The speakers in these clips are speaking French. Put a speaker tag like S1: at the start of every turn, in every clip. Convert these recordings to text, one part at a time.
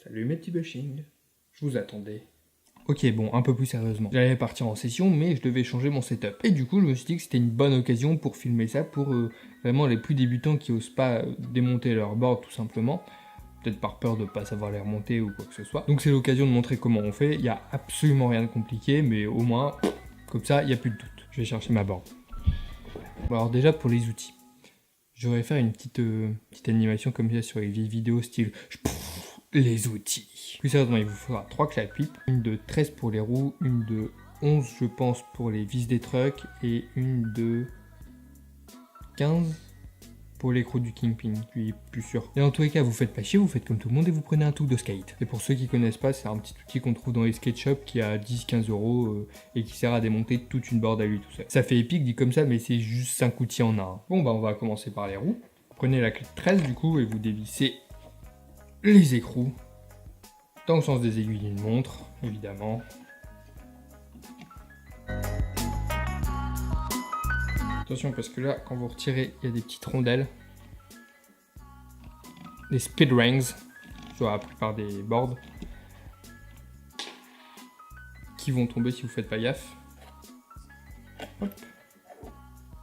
S1: Salut mes petits bushings, je vous attendais. Ok, bon, un peu plus sérieusement. J'allais partir en session, mais je devais changer mon setup. Et du coup, je me suis dit que c'était une bonne occasion pour filmer ça pour vraiment les plus débutants qui osent pas démonter leur board tout simplement. Peut-être par peur de pas savoir les remonter ou quoi que ce soit. Donc c'est l'occasion de montrer comment on fait. Il n'y a absolument rien de compliqué, mais au moins, comme ça, il n'y a plus de doute. Je vais chercher ma board. Bon, alors déjà, pour les outils. Je vais faire une petite animation comme ça sur les vieilles vidéos style les outils. Plus sérieusement, il vous faudra 3 clés à pipe, une de 13 pour les roues, une de 11 je pense pour les vis des trucks et une de 15 pour l'écrou du Kingpin, je suis plus sûr. Et en tous les cas, vous faites pas chier, vous faites comme tout le monde et vous prenez un truc de skate. Et pour ceux qui connaissent pas, c'est un petit outil qu'on trouve dans les skate shops qui a 10-15 € et qui sert à démonter toute une board à lui tout seul. Ça fait épique dit comme ça, mais c'est juste 5 outils en un. Bon bah on va commencer par les roues. Vous prenez la clé de 13 du coup et vous dévissez les écrous dans le sens des aiguilles d'une montre, évidemment. Attention parce que là, quand vous retirez, il y a des petites rondelles. Des speed rings sur la plupart des boards qui vont tomber si vous faites pas gaffe. Hop.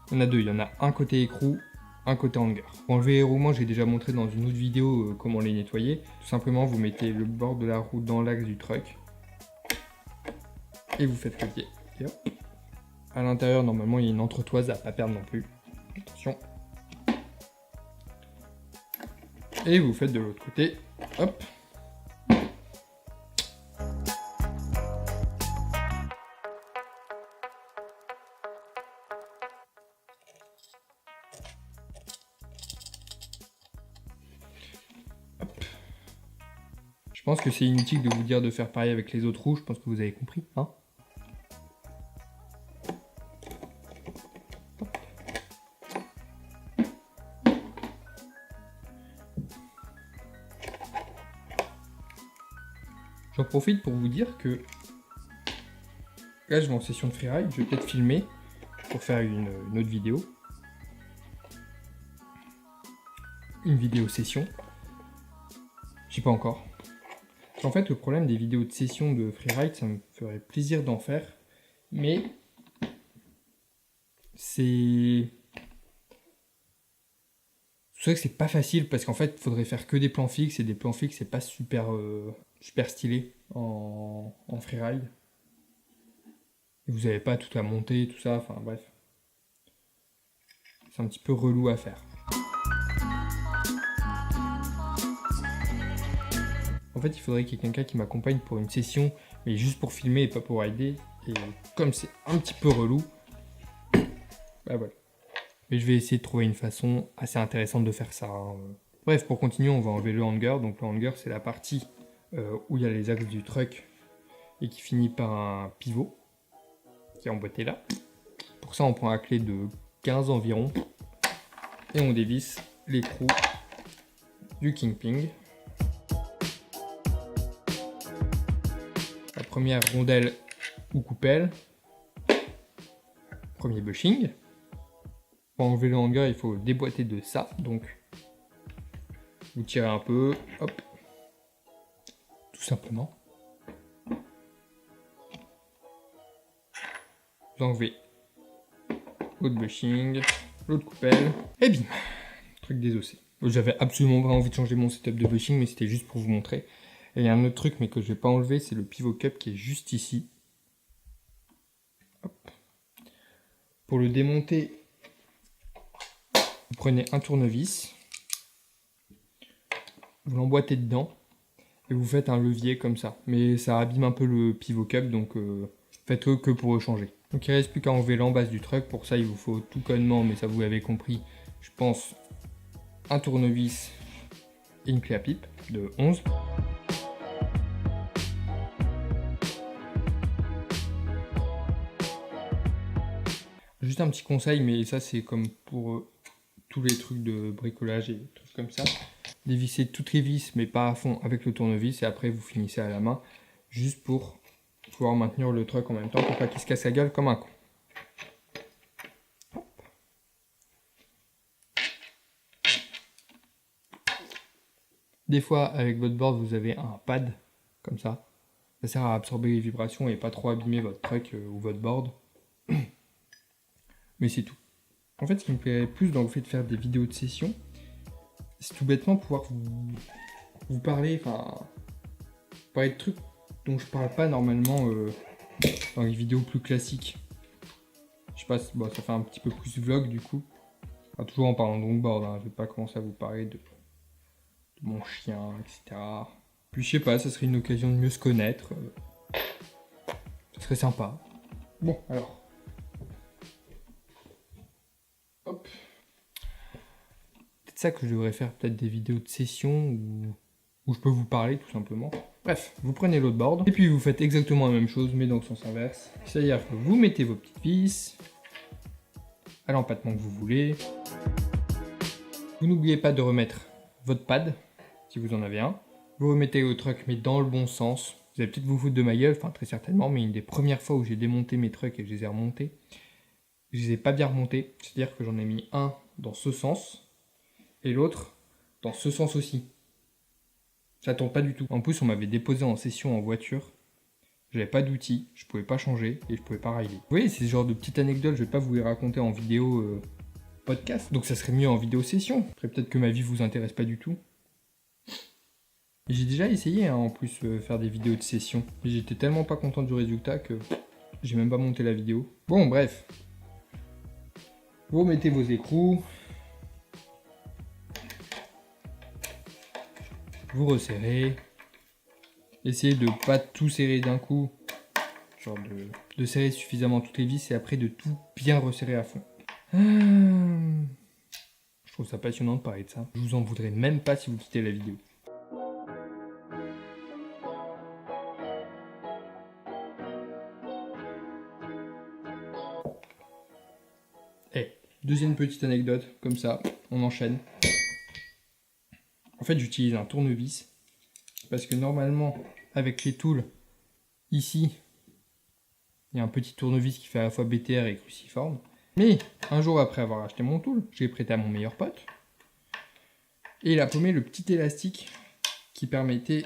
S1: Il y en a deux, il y en a un côté écrou, un côté hanger. Pour enlever les roulements, j'ai déjà montré dans une autre vidéo comment les nettoyer. Tout simplement, vous mettez le bord de la roue dans l'axe du truck et vous faites le pied. Et hop. À l'intérieur, normalement, il y a une entretoise à pas perdre non plus. Attention. Et vous faites de l'autre côté. Hop. Je pense que c'est inutile de vous dire de faire pareil avec les autres roues, je pense que vous avez compris, hein. J'en profite pour vous dire que là je vais en session de freeride, je vais peut-être filmer pour faire une autre vidéo. Une vidéo session. Je sais pas encore. En fait, le problème des vidéos de session de freeride, ça me ferait plaisir d'en faire, mais c'est vrai que c'est pas facile parce qu'en fait, il faudrait faire que des plans fixes et des plans fixes, c'est pas super stylé en freeride. Et vous n'avez pas tout à monter, tout ça, enfin bref. C'est un petit peu relou à faire. En fait, il faudrait qu'il y ait quelqu'un qui m'accompagne pour une session, mais juste pour filmer et pas pour rider. Et comme c'est un petit peu relou, bah voilà. Mais je vais essayer de trouver une façon assez intéressante de faire ça. Hein. Bref, pour continuer, on va enlever le hanger. Donc le hanger, c'est la partie où il y a les axes du truck et qui finit par un pivot qui est emboîté là. Pour ça, on prend la clé de 15 environ et on dévisse l'écrou du Kingpin. La première rondelle ou coupelle. Premier bushing. Pour enlever le hanger, il faut déboîter de ça. Donc, vous tirez un peu, hop, tout simplement. Vous enlevez l'autre bushing, l'autre coupelle, et bim, truc désossé. J'avais absolument pas envie de changer mon setup de bushing, mais c'était juste pour vous montrer. Et il y a un autre truc, mais que je vais pas enlever, c'est le pivot cup qui est juste ici. Hop. Pour le démonter, vous prenez un tournevis, vous l'emboîtez dedans, et vous faites un levier comme ça. Mais ça abîme un peu le pivot cup, donc faites-le que pour le changer. Donc il ne reste plus qu'à enlever l'embase du truck. Pour ça, il vous faut tout connement, mais ça vous l'avez compris, je pense, un tournevis et une clé à pipe de 11. Juste un petit conseil, mais ça c'est comme pour tous les trucs de bricolage et trucs comme ça. Dévissez toutes les vis, mais pas à fond avec le tournevis, et après vous finissez à la main, juste pour pouvoir maintenir le truck en même temps, pour pas qu'il se casse la gueule comme un con. Des fois, avec votre board, vous avez un pad, comme ça. Ça sert à absorber les vibrations et pas trop abîmer votre truck ou votre board. Mais c'est tout. En fait, ce qui me plaît plus dans le fait de faire des vidéos de session, c'est tout bêtement pouvoir vous parler, parler de trucs dont je parle pas normalement dans les vidéos plus classiques. Je sais pas, bon, ça fait un petit peu plus vlog du coup. Enfin, toujours en parlant de longboard, hein. Je vais pas commencer à vous parler de mon chien, etc. Puis je sais pas, ça serait une occasion de mieux se connaître. Ça serait sympa. Bon, alors. Hop. Peut-être ça que je devrais faire, peut-être des vidéos de session où je peux vous parler tout simplement. Bref, vous prenez l'autre board et puis vous faites exactement la même chose mais dans le sens inverse. C'est-à-dire que vous mettez vos petites vis à l'empattement que vous voulez. Vous n'oubliez pas de remettre votre pad, si vous en avez un. Vous remettez le truck mais dans le bon sens. Vous allez peut-être vous foutre de ma gueule, très certainement, mais une des premières fois où j'ai démonté mes trucks et que je les ai remontés, je les ai pas bien remontés. C'est-à-dire que j'en ai mis un dans ce sens et l'autre dans ce sens aussi. Ça tombe pas du tout. En plus, on m'avait déposé en session en voiture. J'avais pas d'outils, je pouvais pas changer et je pouvais pas rider. Vous voyez, c'est ce genre de petites anecdotes, je vais pas vous les raconter en vidéo podcast. Donc ça serait mieux en vidéo session. Après, peut-être que ma vie vous intéresse pas du tout. Et j'ai déjà essayé en plus faire des vidéos de session. Mais j'étais tellement pas content du résultat que j'ai même pas monté la vidéo. Bon, bref. Vous mettez vos écrous. Vous resserrez. Essayez de pas tout serrer d'un coup. Genre de serrer suffisamment toutes les vis et après de tout bien resserrer à fond. Je trouve ça passionnant de parler de ça. Je vous en voudrais même pas si vous quittez la vidéo. Deuxième petite anecdote, comme ça, on enchaîne. En fait, j'utilise un tournevis parce que normalement, avec les tools, ici, il y a un petit tournevis qui fait à la fois BTR et cruciforme. Mais un jour après avoir acheté mon tool, je l'ai prêté à mon meilleur pote et il a paumé le petit élastique qui permettait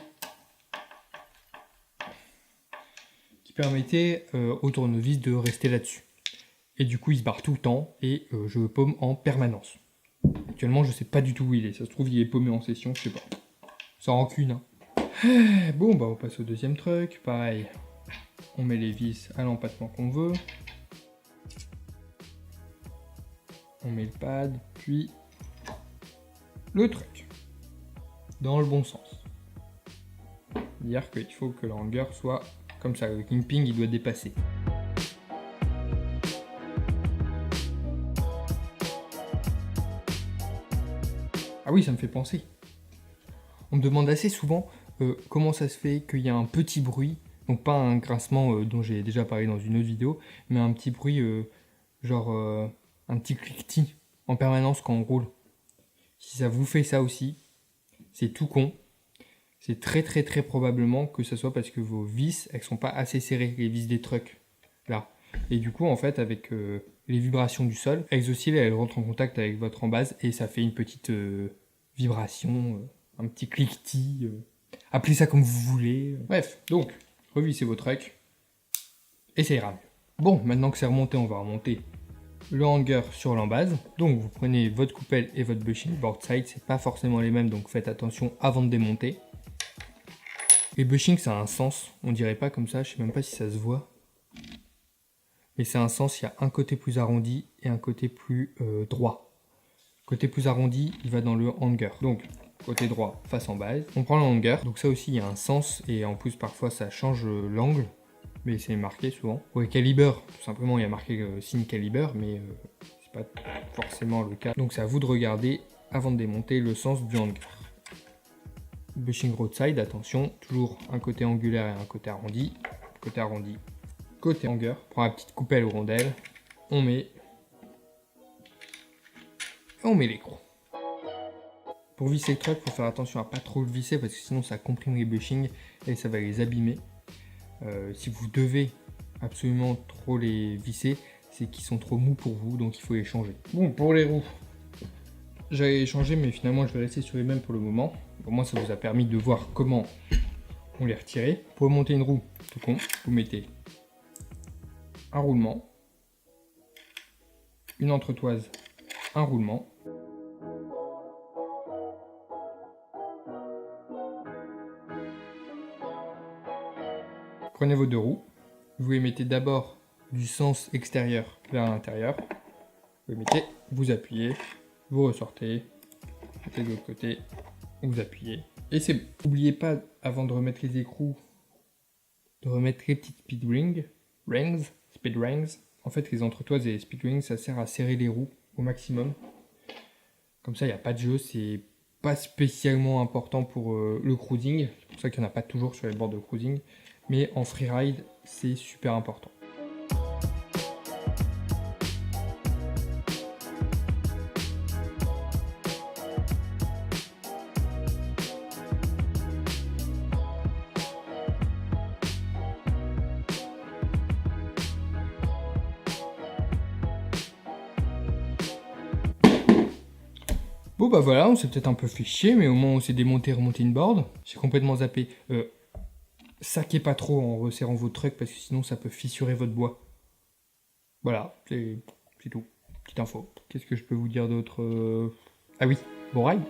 S1: au tournevis de rester là-dessus. Et du coup, il se barre tout le temps et je le paume en permanence. Actuellement, je sais pas du tout où il est. Ça se trouve, il est paumé en session, je sais pas. Sans rancune, hein. Bon, bah on passe au deuxième truc. Pareil, on met les vis à l'empattement qu'on veut. On met le pad, puis le truc. Dans le bon sens. C'est-à-dire qu'il faut que le hanger soit comme ça. Le kimping, il doit dépasser. Ah oui, ça me fait penser. On me demande assez souvent comment ça se fait qu'il y a un petit bruit, donc pas un grincement dont j'ai déjà parlé dans une autre vidéo, mais un petit bruit un petit cliquetis en permanence quand on roule. Si ça vous fait ça aussi, c'est tout con. C'est très probablement que ce soit parce que vos vis, elles sont pas assez serrées, les vis des trucks, là. Et du coup, en fait, avec les vibrations du sol, elles oscillent, elles rentrent en contact avec votre embase et ça fait une petite vibration, un petit cliquetis, appelez ça comme vous voulez. Bref, donc, revissez vos trucks et ça ira mieux. Bon, maintenant que c'est remonté, on va remonter le hanger sur l'embase. Donc, vous prenez votre coupelle et votre bushing board side, c'est pas forcément les mêmes, donc faites attention avant de démonter. Les bushings, ça a un sens, on dirait pas comme ça, je sais même pas si ça se voit. Mais c'est un sens, il y a un côté plus arrondi et un côté plus droit. Côté plus arrondi, il va dans le hanger. Donc, côté droit, face en base. On prend le hanger, donc ça aussi, il y a un sens, et en plus, parfois, ça change l'angle, mais c'est marqué souvent. Pour les calibres, tout simplement, il y a marqué signe calibre, mais c'est pas forcément le cas. Donc, c'est à vous de regarder, avant de démonter, le sens du hanger. Bushing roadside, attention, toujours un côté angulaire et un côté arrondi. Côté arrondi. Côté hanger, on prend la petite coupelle ou rondelle, on met l'écrou. Pour visser le truck, il faut faire attention à pas trop le visser parce que sinon ça comprime les bushings et ça va les abîmer. Si vous devez absolument trop les visser, c'est qu'ils sont trop mous pour vous, donc il faut les changer. Bon, pour les roues, J'avais changé, mais finalement je vais rester sur les mêmes pour le moment. Au moins ça vous a permis de voir comment on les retirait. Pour monter une roue, tout con, vous mettez un roulement, une entretoise, un roulement. Prenez vos deux roues, vous les mettez d'abord du sens extérieur vers l'intérieur. Vous les mettez, vous appuyez, vous ressortez, mettez de l'autre côté, vous appuyez. Et c'est bon. N'oubliez pas, avant de remettre les écrous, de remettre les petites speed rings. En fait, les entretoises et les speed rings, ça sert à serrer les roues au maximum. Comme ça, il n'y a pas de jeu, c'est pas spécialement important pour le cruising. C'est pour ça qu'il n'y en a pas toujours sur les bords de cruising. Mais en freeride, c'est super important. Bon bah voilà, on s'est peut-être un peu fait chier, mais au moins on s'est démonté et remonté une board. J'ai complètement zappé. Saquez pas trop en resserrant vos trucks parce que sinon ça peut fissurer votre bois. Voilà, c'est tout. Petite info. Qu'est-ce que je peux vous dire d'autre? Ah oui, bon ride.